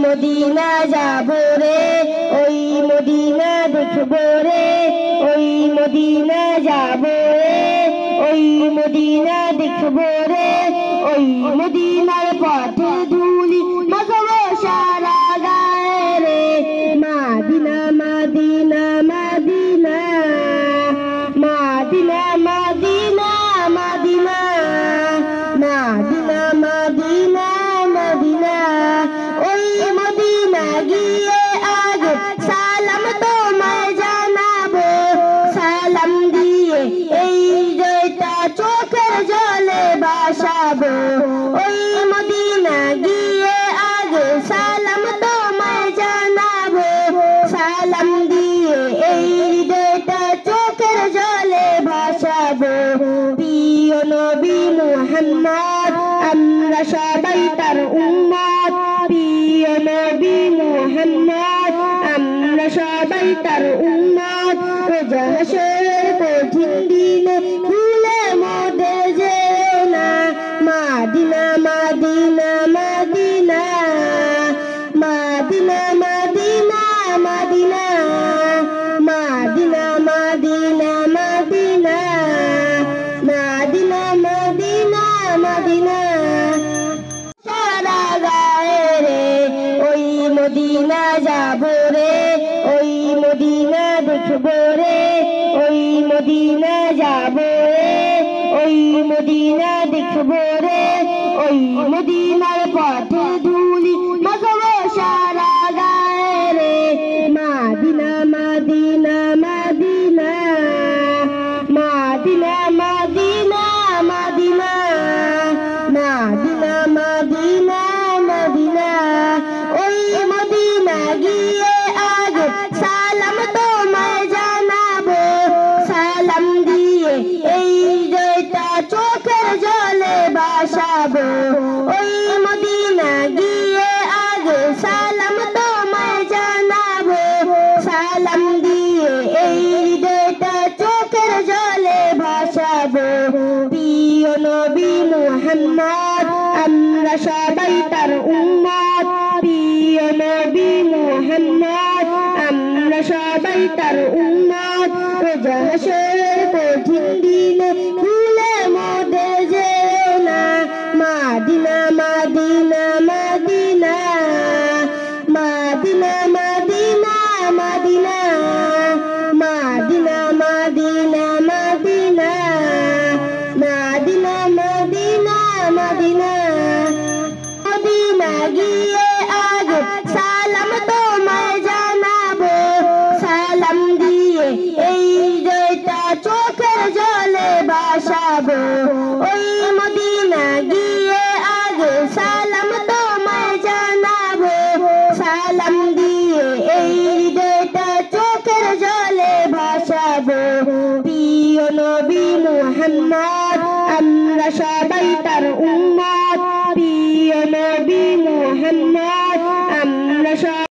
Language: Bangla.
মদিনা যাবো রে, ওই মদিনা দেখবো রে, ওই মদিনা যাবো রে, ওই মদিনা দেখবো রে, ওই মদিনার পথে ধুলি মাখবো সারা গায়ে রে। মাদিনা মাদিনা মাদিনা মাদিনা মাদিনা মাদিনা মাদিনা মাদিনা মাদিনা, ওই মদিনা গিয়ে আগে সালাম তোমায় জানাবো, সালাম দিয়ে এই হৃদয়টা চোখের জলে ভাসাবো। ওই মদিনা গিয়ে আগে সালাম তোমায় জানাবো, সালাম দিয়ে এই হৃদয়টা চোখের জলে ভাসাবো। প্রিয় নবী মুহাম্মদ আমরা সবাই তার উম্মত, প্রিয় নবী মুহাম্মদ আমরা সবাই তার উম্মত। রোজা হাসরের কঠিন দিনে ভুলে মোদের যেও না, মাদিনা মাদিনা মাদিনা মাদিনা মাদিনা মাদিনা মাদিনা মাদিনা মাদিনা মাদিনা মাদিনা মাদিনা সারা গায়ে রে। ওই মদিনা যাবো রে, ওই মদিনা দেখবো রে, ওই মদিনা যাবো রে, ওই মদিনা দেখবো রে, ওই মদিনার পথে ধুলি মাখবো সারা গায়ে রে। মাদিনা মাদিনা মাদিনা মাদিনা মাদিনা মাদিনা মাদিনা মাদিনা মাদিনা, ওই মদিনা গিয়ে আগে সালাম তোমায় জানাবো, সালাম দিয়ে এই হৃদয়টা চোখের জলে ভাসাবো। ওই মদিনা গিয়ে আগে সালাম তোমায় জানাবো, সালাম দিয়ে এই হৃদয়টা চোখের জলে ভাসাবো। প্রিয় নবী মুহাম্মদ আমরা সবাই তার উম্মত, প্রিয় নবী মুহাম্মদ আমরা সবাই তার উম্মত। রোজা হাসরের কঠিন দিনে ভুলে মোদের যেও না, মাদিনা মাদিনা মাদিনা মাদিনা মাদিনা মাদিনা মাদিনা মাদিনা মাদিনা মাদিনা মাদিনা মাদিনা। মদিনা গিয়ে আগে সালাম তোমায় জানাবো, সালাম দিয়ে এই হৃদয়টা চোখের জলে ভাসাবো। ওই মদিনা গিয়ে আগে সালাম তোমায় জানাবো, সালাম দিয়ে এই হৃদয়টা চোখের জলে ভাসাবো। প্রিয় নবী মুহাম্মদ আমরা সবাই তার উম্মত, প্রিয় নবী মুহাম্মদ